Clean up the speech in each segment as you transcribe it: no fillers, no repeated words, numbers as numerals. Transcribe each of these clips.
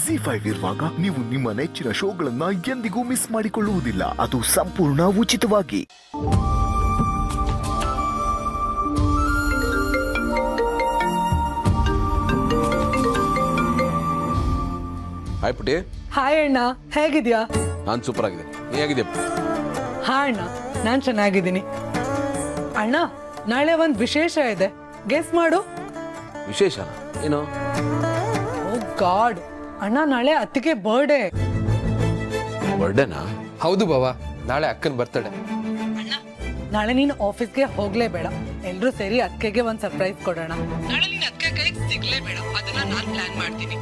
ಜಿ5 ಇರುವಾಗ ನೀವು ನಿಮ್ಮ ನೆಚ್ಚಿನ ಶೋಗಳನ್ನ ಎಂದಿಗೂ ಮಿಸ್ ಮಾಡಿಕೊಳ್ಳುವುದಿಲ್ಲ. ಅದು ಸಂಪೂರ್ಣ ಉಚಿತವಾಗಿ. ಹಾಯ್ ಪುಟಿ. ಹಾಯ್ ಅಣ್ಣ, ಹೇಗಿದ್ಯಾ? ನಾನು ಸೂಪರ್ ಆಗಿದೆ. ನೀ ಹೇಗಿದ್ಯಾ? ಹಾಯ್ ಅಣ್ಣ, ನಾನು ಚೆನ್ನಾಗಿದ್ದೀನಿ. ಅಣ್ಣ, ನಾಳೆ ಒಂದು ವಿಶೇಷ ಇದೆ, ಗೆಸ್ ಮಾಡು. ವಿಶೇಷನಾ? ಏನು? ಓ ಗಾಡ್ ಅಣ್ಣ, ನಾಳೆ ಅತ್ತಿಗೆ ಬರ್ಡೇ. ಬರ್ಡೇನಾ? ಹೌದು ಬಾವಾ, ನಾಳೆ ಅಕ್ಕನ ಬರ್ತಡೆ. ಅಣ್ಣ, ನಾಳೆ ನೀನು ಆಫೀಸ್ಗೆ ಹೋಗ್ಲೇಬೇಡ. ಎಲ್ರೂ ಸೇರಿ ಅತ್ತಿಗೆಗೆ ಒಂದು ಸರ್ಪ್ರೈಸ್ ಕೊಡೋಣ. ನಾಳೆ ನೀನು ಅತ್ತಿಗೆ ಕೈಗೆ ಸಿಗ್ಲೇಬೇಡ, ಅದನ್ನ ನಾನು ಪ್ಲಾನ್ ಮಾಡ್ತೀನಿ.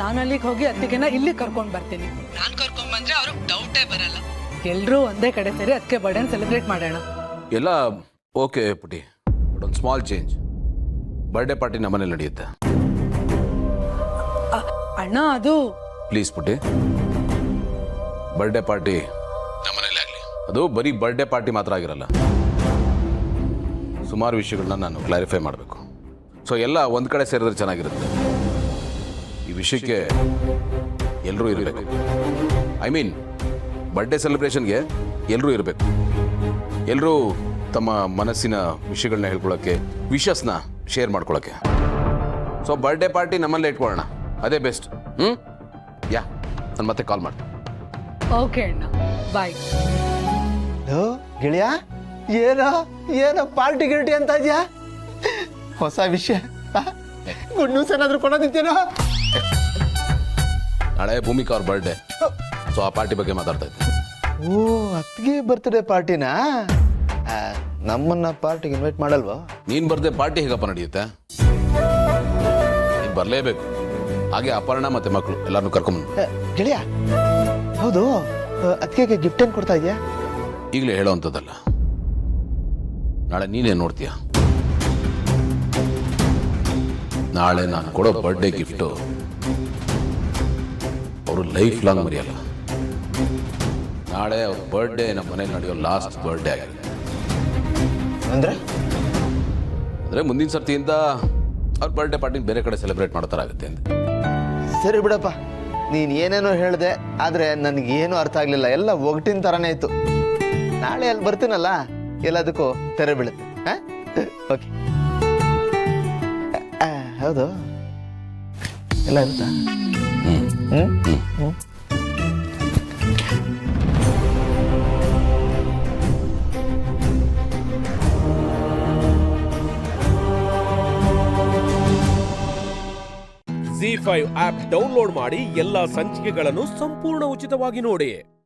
ನಾನು ಅಲ್ಲಿಗೆ ಹೋಗಿ ಅತ್ತಿಗೆನ ಇಲ್ಲಿ ಕರ್ಕೊಂಡ್ ಬರ್ತೀನಿ. ನಾನು ಕರ್ಕೊಂಡ್ ಬಂದ್ರೆ ಅವ್ರಿಗೆ ಡೌಟೇ ಬರಲ್ಲ. ಎಲ್ರೂ ಒಂದೇ ಕಡೆ ಸೇರಿ ಅತ್ತಿಗೆ ಬರ್ಡೇ ಸೆಲೆಬ್ರೇಟ್ ಮಾಡೋಣ. ಎಲ್ಲ ಓಕೆ ಪುಟಿ, ಬಟ್ ಒಂದು ಸ್ಮಾಲ್ ಚೇಂಜ್. ಬರ್ಡೇ ಪಾರ್ಟಿ ನಮ್ಮನೇಲಿ ನಡೆಯುತ್ತೆ. ಅಣ್ಣ, ಅದು ಪ್ಲೀಸ್ ಪುಟಿ, ಬರ್ಡೇ ಪಾರ್ಟಿ ನಮ್ಮನೇಲಿ ಆಗಲಿ. ಅದು ಬರೀ ಬರ್ಡೇ ಪಾರ್ಟಿ ಮಾತ್ರ ಆಗಿರಲ್ಲ, ಸುಮಾರು ವಿಷಯಗಳನ್ನ ನಾನು ಕ್ಲಾರಿಫೈ ಮಾಡಬೇಕು. ಸೊ ಎಲ್ಲ ಒಂದು ಕಡೆ ಸೇರಿದ್ರೆ ಚೆನ್ನಾಗಿರುತ್ತೆ. ಈ ವಿಷಯಕ್ಕೆ ಎಲ್ಲರೂ ಇರಬೇಕು. ಐ ಮೀನ್ ಬರ್ಡೇ ಸೆಲೆಬ್ರೇಷನ್ಗೆ ಎಲ್ಲರೂ ಇರಬೇಕು. ಎಲ್ಲರೂ ತಮ್ಮ ಮನಸ್ಸಿನ ವಿಷಯಗಳನ್ನ ಹೇಳ್ಕೊಳ್ಳೋಕ್ಕೆ, ವಿಶಸ್ನ ಶೇರ್ ಮಾಡ್ಕೊಳ್ಳೋಕ್ಕೆ. ಸೊ ಬರ್ಡೇ ಪಾರ್ಟಿ ನಮ್ಮಲ್ಲೇ ಇಟ್ಕೊಳ್ಳೋಣ, ಅದೇ ಬೆಸ್ಟ್. ಯಾ, ನಾನು ಮತ್ತೆ ಕಾಲ್ ಮಾಡಿ. ಓಕೆ ಅಣ್ಣ, ಬಾಯ್. ಗೆಳೆಯ, ಏನೋ ಪಾರ್ಟಿ ಗಿರ್ಟಿ ಅಂತ ಇದೆಯಾ? ಹೊಸ ವಿಷಯ, ಗುಡ್ ನ್ಯೂಸ್ ಏನಾದರೂ ಕೊಡೋದಿತ್ತೇನೋ? ನಾಳೆ ಭೂಮಿಕಾ ಅವ್ರ ಬರ್ಡೇ, ಸೊ ಆ ಪಾರ್ಟಿ ಬಗ್ಗೆ ಮಾತಾಡ್ತಾ ಇದ್ದೆ. ಓ, ಅತ್ತಿಗೆ ಬರ್ತ್ಡೇ ಪಾರ್ಟಿನಾ? ನಮ್ಮನ್ನ ಪಾರ್ಟಿಗೆ ಇನ್ವೈಟ್ ಮಾಡಲ್ವಾ? ನೀನು ಬರ್ದೆ ಪಾರ್ಟಿ ಹೇಗಪ್ಪ ನಡೆಯುತ್ತೆ? ನೀನು ಬರಲೇಬೇಕು. ಹಾಗೆ ಅಪರ್ಣ ಮತ್ತೆ ಮಕ್ಕಳು ಎಲ್ಲರನ್ನೂ ಕರ್ಕೊಂಬಂದು. ಗೆಳೆಯ, ಹೌದು, ಅತ್ತಿಗೆಗೆ ಗಿಫ್ಟ್ ಏನು ಕೊಡ್ತಾ ಇದೆಯಾ? ಈಗಲೇ ಹೇಳೋವಂಥದ್ದಲ್ಲ, ನಾಳೆ ನೀನೇನು ನೋಡ್ತೀಯ. ನಾಳೆ ನಾನು ಕೊಡೋ ಬರ್ಡೇ ಗಿಫ್ಟು ಅವರು ಲೈಫ್ ಲಾಂಗ್ ಮರೆಯಲ್ಲ. ನಾಳೆ ಅವ್ರ ಬರ್ಡೇ ನಮ್ಮ ಮನೇಲಿ ನಡೆಯೋ ಲಾಸ್ಟ್ ಬರ್ಡೇ ಆಗಿದೆ. ಅಂದರೆ ಮುಂದಿನ ಸರ್ತಿಯಿಂದ ಅವ್ರ ಬರ್ಡೇ ಪಾರ್ಟಿನ ಬೇರೆ ಕಡೆ ಸೆಲೆಬ್ರೇಟ್ ಮಾಡ್ತಾರಾಗುತ್ತೆ ಅಂತ. ಸರಿ ಬಿಡಪ್ಪ, ನೀನು ಏನೇನೋ ಹೇಳಿದೆ, ಆದರೆ ನನಗೇನು ಅರ್ಥ ಆಗಲಿಲ್ಲ. ಎಲ್ಲ ಒಗಟಿನ ಥರನೇ ಇತ್ತು. ನಾಳೆ ಅಲ್ಲಿ ಬರ್ತೀನಲ್ಲ, ಎಲ್ಲದಕ್ಕೂ ತೆರೆ ಬೀಳುತ್ತೆ. ಹಾಂ, ಓಕೆ. ಹೌದು, ಎಲ್ಲ ಇರುತ್ತಾ? ಜಿ5 ಆಪ್ ಡೌನ್ಲೋಡ್ ಮಾಡಿ ಎಲ್ಲಾ ಸಂಚಿಕೆಗಳನ್ನು ಸಂಪೂರ್ಣ ಉಚಿತವಾಗಿ ನೋಡಿ.